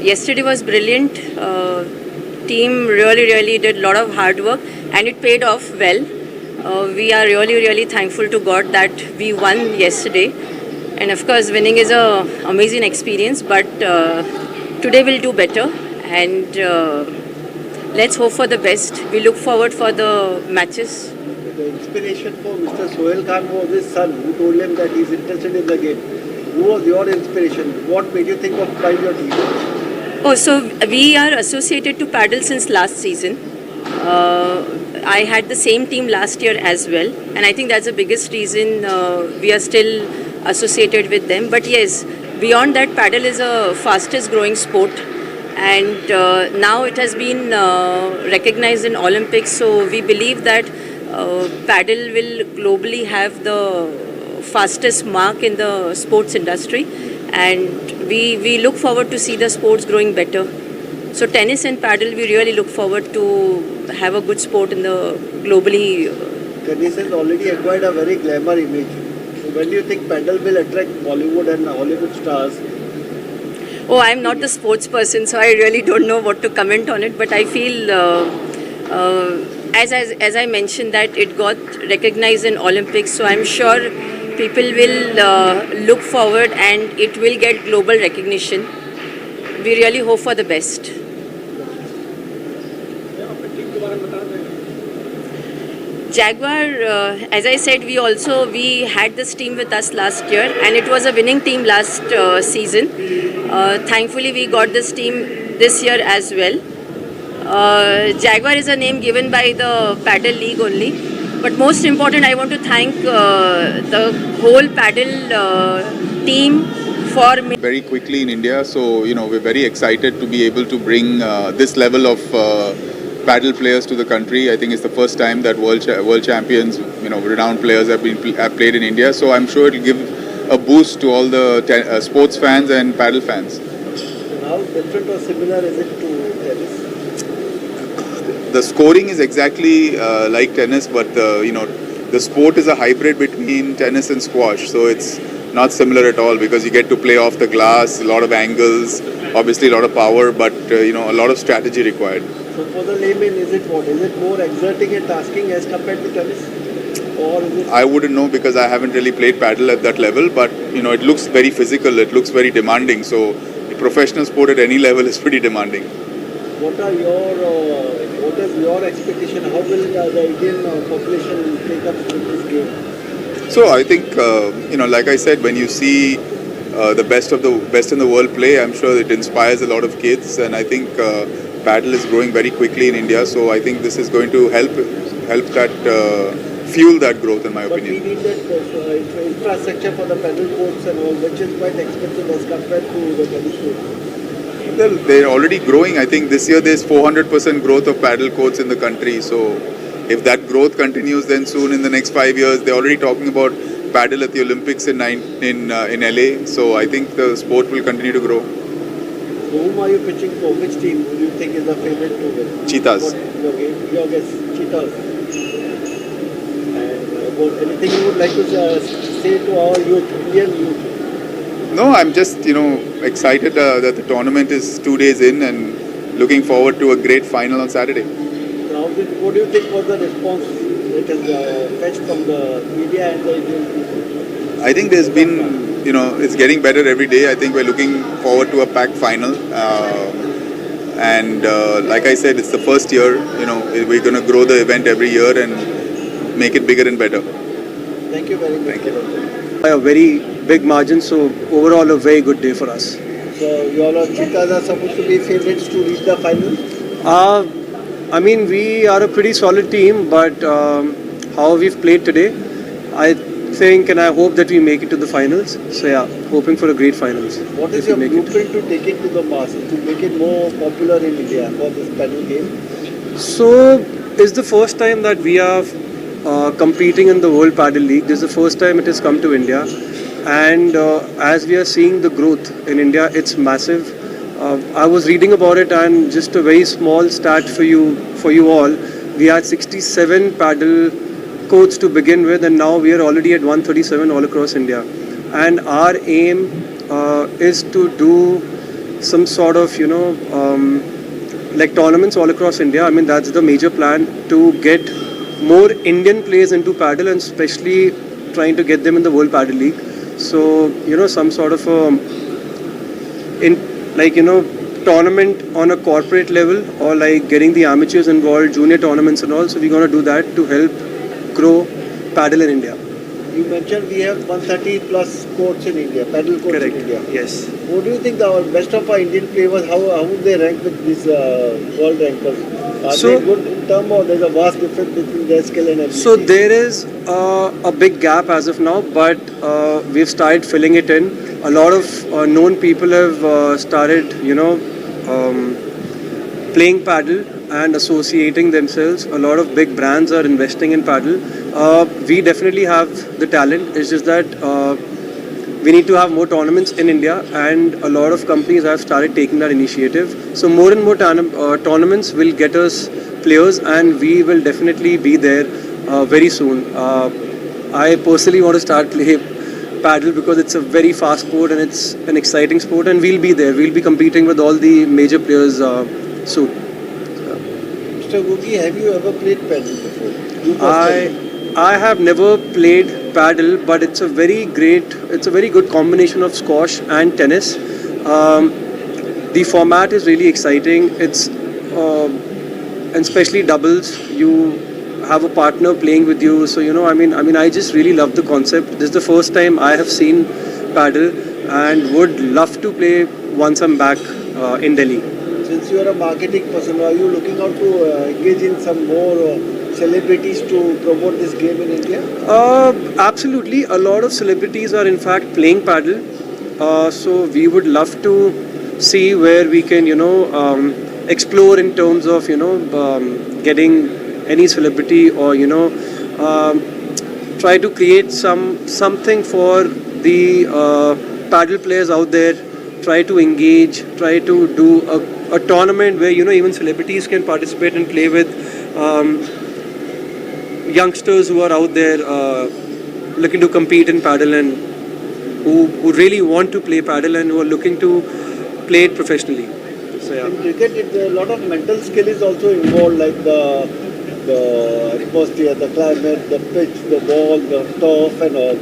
Yesterday was brilliant. Team really did a lot of hard work and it paid off well. We are really thankful to God that we won yesterday. And of course, winning is a amazing experience. But today we'll do better and let's hope for the best. We look forward for the matches. The inspiration for Mr. Sohail Khan was his son, who told him that he's interested in the game. Who was your inspiration? What made you think of trying your team? Oh, so we are associated to paddle since last season. I had the same team last year as well, and I think that's the biggest reason we are still associated with them. But yes, beyond that, paddle is a fastest growing sport, and now it has been recognized in Olympics. So we believe that paddle will globally have the fastest mark in the sports industry, and we look forward to see the sports growing better. So tennis and paddle, we really look forward to have a good sport in the globally. Tennis has already acquired a very glamour image. So when do you think paddle will attract Bollywood and Hollywood stars? Oh, I'm not the sports person, so I really don't know what to comment on it. But I feel, as I mentioned, that it got recognized in Olympics. So I'm sure people will look forward and it will get global recognition. We really hope for the best. Jaguar, as I said, we had this team with us last year and it was a winning team last season. Thankfully, we got this team this year as well. Jaguar is a name given by the Paddle League only. But most important, I want to thank the whole paddle team for me. Very quickly in India, so we're very excited to be able to bring this level of paddle players to the country. I think it's the first time that world champions, renowned players have played in India. So I'm sure it'll give a boost to all the sports fans and paddle fans. How different or similar is it to tennis? The scoring is exactly like tennis, but the sport is a hybrid between tennis and squash. So it's not similar at all because you get to play off the glass, a lot of angles, obviously a lot of power, but a lot of strategy required. So for the layman, is it what? Is it more exerting and tasking as compared to tennis? Or is it... I wouldn't know because I haven't really played paddle at that level, but it looks very physical, it looks very demanding. So a professional sport at any level is pretty demanding. What is your expectation? How will the Indian population take up with this game? So I think, like I said, when you see the best in the world play, I'm sure it inspires a lot of kids, and I think paddle is growing very quickly in India. So I think this is going to help that fuel that growth, in my opinion. But we need that infrastructure for the paddle courts and all, which is quite expensive as compared to the tennis court. Well, they're already growing. I think this year there's 400% growth of paddle courts in the country. So if that growth continues, then soon in the next 5 years, they're already talking about paddle at the Olympics in LA. So I think the sport will continue to grow. So whom are you pitching for? Which team do you think is the favorite to win? Cheetahs. Your guess, Cheetahs. And anything you would like to say to our youth, Indian youth? No, I'm just, excited that the tournament is 2 days in and looking forward to a great final on Saturday. Now, what do you think was the response that is fetched from the media and the Indian people? I think there's been, it's getting better every day. I think we're looking forward to a packed final. And like I said, it's the first year, we're going to grow the event every year and make it bigger and better. Thank you very much. Thank you. By a very big margin, so overall a very good day for us. So you all Cheetahs are supposed to be favorites to reach the final? I mean, we are a pretty solid team, but how we've played today, I think and I hope that we make it to the finals. So yeah, hoping for a great finals. What is your blueprint to take it to the masses, to make it more popular in India for this paddle game? So it's the first time that we are competing in the World Paddle League. This is the first time it has come to India, and as we are seeing the growth in India, it's massive. I was reading about it, and just a very small stat for you all. We had 67 paddle courts to begin with, and now we are already at 137 all across India. And our aim is to do some sort of, like tournaments all across India. I mean, that's the major plan, to get more Indian players into paddle, and especially trying to get them in the World Paddle League. So, some sort of tournament on a corporate level, or like getting the amateurs involved, junior tournaments and all. So we're going to do that to help grow paddle in India. You mentioned we have 130 plus courts in India, paddle courts Correct. in India. Yes. What do you think our best of our Indian players, how would they rank with these world rankers? Are So- they good in term, or there's a vast difference between their skill and ability? So there is a big gap as of now, but we've started filling it in. A lot of known people have started, playing paddle and associating themselves. A lot of big brands are investing in paddle. We definitely have the talent. It's just that we need to have more tournaments in India, and a lot of companies have started taking that initiative. So more and more tournaments will get us players, and we will definitely be there very soon. I personally want to start playing paddle because it's a very fast sport and it's an exciting sport, and we'll be there. We'll be competing with all the major players soon. Mr. Googie, have you ever played paddle before? You personally? I have never played paddle, but it's a very good combination of squash and tennis. The format is really exciting. It's and especially doubles. You have a partner playing with you, so I just really love the concept. This is the first time I have seen paddle, and would love to play once I'm back in Delhi. Since you are a marketing person, are you looking out to engage in some more celebrities to promote this game in India? Absolutely. A lot of celebrities are in fact playing paddle. So we would love to see where we can, explore in terms of, getting any celebrity, or, try to create something for the paddle players out there. Try to engage, try to do a tournament where, even celebrities can participate and play with youngsters who are out there looking to compete in paddle, and who really want to play paddle and who are looking to play it professionally. So yeah. In cricket, a lot of mental skill is also involved, like the atmosphere, the climate, the pitch, the ball, the turf and all.